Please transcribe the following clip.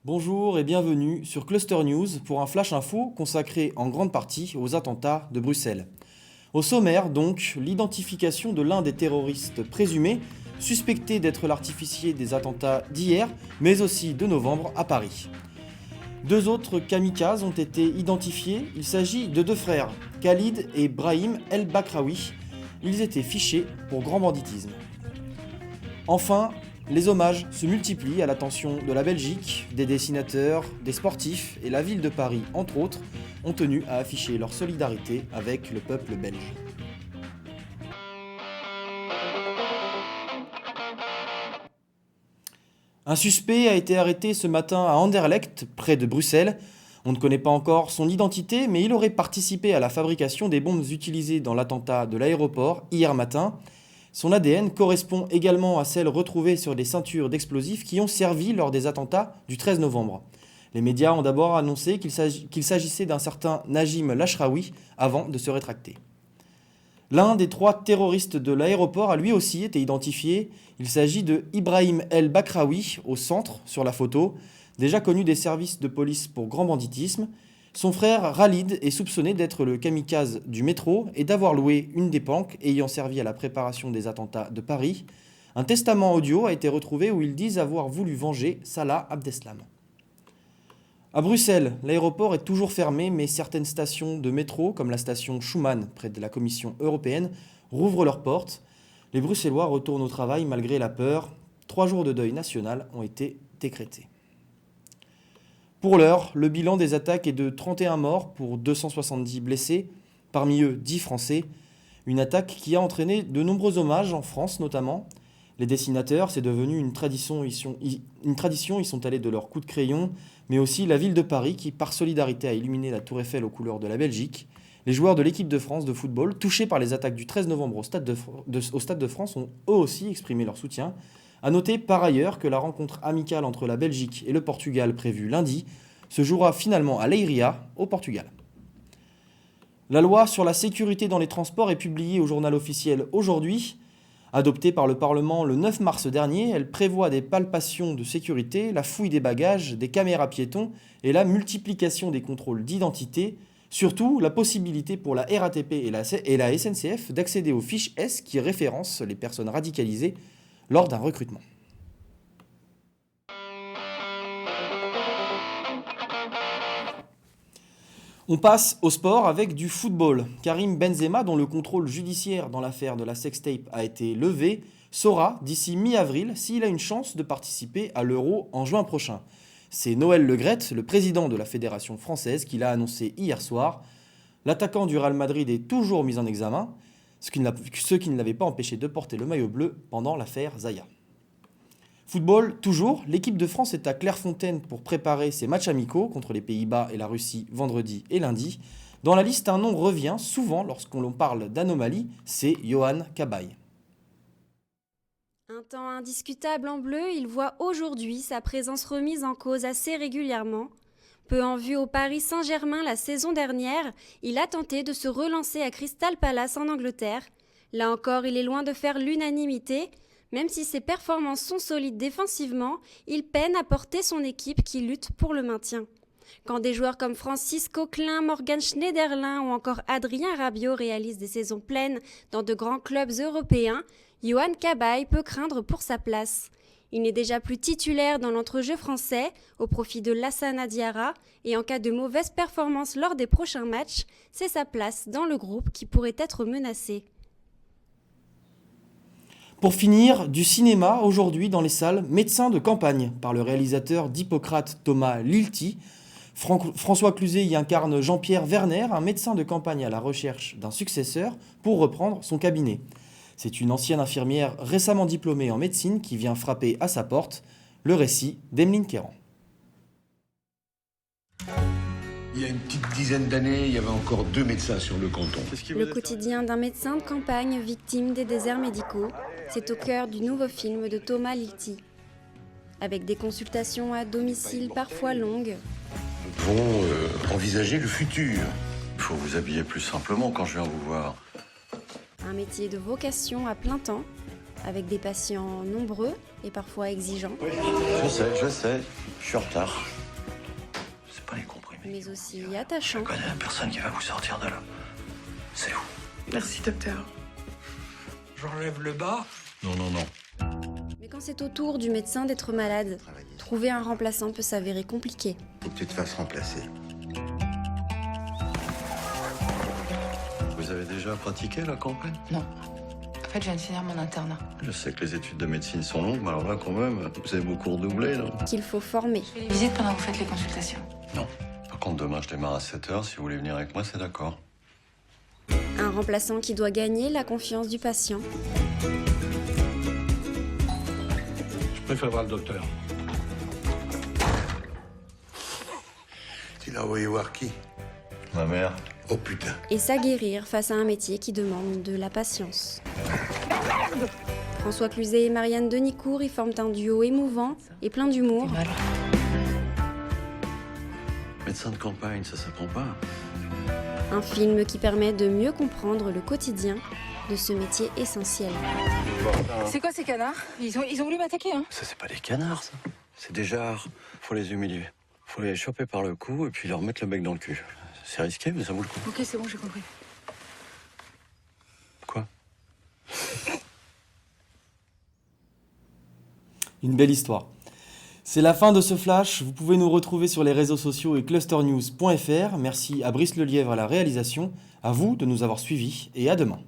Bonjour et bienvenue sur Cluster News pour un flash info consacré en grande partie aux attentats de Bruxelles. Au sommaire donc, l'identification de l'un des terroristes présumés, suspecté d'être l'artificier des attentats d'hier, mais aussi de novembre à Paris. Deux autres kamikazes ont été identifiés, il s'agit de deux frères, Khalid et Brahim El Bakraoui. Ils étaient fichés pour grand banditisme. Enfin, les hommages se multiplient à l'attention de la Belgique, des dessinateurs, des sportifs et la ville de Paris, entre autres, ont tenu à afficher leur solidarité avec le peuple belge. Un suspect a été arrêté ce matin à Anderlecht, près de Bruxelles. On ne connaît pas encore son identité, mais il aurait participé à la fabrication des bombes utilisées dans l'attentat de l'aéroport hier matin. Son ADN correspond également à celle retrouvée sur des ceintures d'explosifs qui ont servi lors des attentats du 13 novembre. Les médias ont d'abord annoncé qu'il s'agissait d'un certain Najim Lachraoui avant de se rétracter. L'un des trois terroristes de l'aéroport a lui aussi été identifié. Il s'agit de Ibrahim El Bakraoui, au centre, sur la photo, déjà connu des services de police pour grand banditisme. Son frère Khalid est soupçonné d'être le kamikaze du métro et d'avoir loué une des banques ayant servi à la préparation des attentats de Paris. Un testament audio a été retrouvé où ils disent avoir voulu venger Salah Abdeslam. À Bruxelles, l'aéroport est toujours fermé, mais certaines stations de métro, comme la station Schuman, près de la Commission européenne, rouvrent leurs portes. Les Bruxellois retournent au travail malgré la peur. 3 jours de deuil national ont été décrétés. Pour l'heure, le bilan des attaques est de 31 morts pour 270 blessés, parmi eux 10 Français. Une attaque qui a entraîné de nombreux hommages en France notamment. Les dessinateurs, c'est devenu une tradition, ils sont allés de leurs coups de crayon, mais aussi la ville de Paris qui, par solidarité, a illuminé la Tour Eiffel aux couleurs de la Belgique. Les joueurs de l'équipe de France de football, touchés par les attaques du 13 novembre au Stade de France, ont eux aussi exprimé leur soutien. A noter par ailleurs que la rencontre amicale entre la Belgique et le Portugal prévue lundi se jouera finalement à Leiria, au Portugal. La loi sur la sécurité dans les transports est publiée au journal officiel aujourd'hui. Adoptée par le Parlement le 9 mars dernier, elle prévoit des palpations de sécurité, la fouille des bagages, des caméras piétons et la multiplication des contrôles d'identité. Surtout, la possibilité pour la RATP et la SNCF d'accéder aux fiches S qui référencent les personnes radicalisées lors d'un recrutement. On passe au sport avec du football. Karim Benzema, dont le contrôle judiciaire dans l'affaire de la sextape a été levé, saura d'ici mi-avril s'il a une chance de participer à l'Euro en juin prochain. C'est Noël Le Graët, le président de la Fédération française, qui l'a annoncé hier soir. L'attaquant du Real Madrid est toujours mis en examen, ce qui ne l'avait pas empêché de porter le maillot bleu pendant l'affaire Zaya. Football, toujours, l'équipe de France est à Clairefontaine pour préparer ses matchs amicaux contre les Pays-Bas et la Russie vendredi et lundi. Dans la liste, un nom revient souvent lorsqu'on parle d'anomalie, c'est Yohan Cabaye. Un temps indiscutable en bleu, il voit aujourd'hui sa présence remise en cause assez régulièrement. Peu en vue au Paris Saint-Germain la saison dernière, il a tenté de se relancer à Crystal Palace en Angleterre. Là encore, il est loin de faire l'unanimité. Même si ses performances sont solides défensivement, il peine à porter son équipe qui lutte pour le maintien. Quand des joueurs comme Francis Coquelin, Morgan Schneiderlin ou encore Adrien Rabiot réalisent des saisons pleines dans de grands clubs européens, Yohan Cabaye peut craindre pour sa place. Il n'est déjà plus titulaire dans l'entrejeu français, au profit de Lassana Diarra, et en cas de mauvaise performance lors des prochains matchs, c'est sa place dans le groupe qui pourrait être menacée. Pour finir, du cinéma aujourd'hui dans les salles Médecins de campagne par le réalisateur d'Hippocrate Thomas Lilti. François Cluzet y incarne Jean-Pierre Werner, un médecin de campagne à la recherche d'un successeur pour reprendre son cabinet. C'est une ancienne infirmière récemment diplômée en médecine qui vient frapper à sa porte. Le récit d'Emeline Kéran. Il y a une petite dizaine d'années, il y avait encore 2 médecins sur le canton. Le quotidien d'un médecin de campagne victime des déserts médicaux, c'est au cœur du nouveau film de Thomas Lilti. Avec des consultations à domicile parfois longues. Nous devons envisager le futur. Il faut vous habiller plus simplement quand je viens vous voir. Un métier de vocation à plein temps. avec des patients nombreux et parfois exigeants, Je sais, je suis en retard. C'est pas les comprimés. mais aussi attachants. Je connais la personne qui va vous sortir de là. C'est vous. Merci, docteur. J'enlève le bas. Non. Mais quand c'est au tour du médecin d'être malade, trouver un remplaçant peut s'avérer compliqué. Faut que tu te fasses remplacer. Vous avez déjà pratiqué la campagne? Non. En fait, je viens de finir mon internat. Je sais que les études de médecine sont longues, mais alors là, quand même, vous avez beaucoup redoublé, là. Qu'il faut former. Je fais les visites pendant que vous faites les consultations. Non. Par contre, demain, je démarre à 7h. Si vous voulez venir avec moi, c'est d'accord. Un remplaçant qui doit gagner la confiance du patient. Je préfère voir le docteur. Tu l'as envoyé voir qui? Ma mère. Oh putain. Et s'aguerrir face à un métier qui demande de la patience. François Cluzet et Marianne Denicourt y forment un duo émouvant et plein d'humour. Mal. Médecin de campagne, ça s'apprend pas. Un film qui permet de mieux comprendre le quotidien de ce métier essentiel. C'est quoi ces canards ils ont voulu m'attaquer, hein? Ça, c'est pas des canards, ça. C'est des jarres. Faut les humilier. Faut les choper par le cou et puis leur mettre le bec dans le cul. C'est risqué, mais ça vaut le coup. Ok, c'est bon, j'ai compris. Quoi? Une belle histoire. C'est la fin de ce flash. Vous pouvez nous retrouver sur les réseaux sociaux et clusternews.fr. Merci à Brice Lelièvre à la réalisation. À vous de nous avoir suivis et à demain.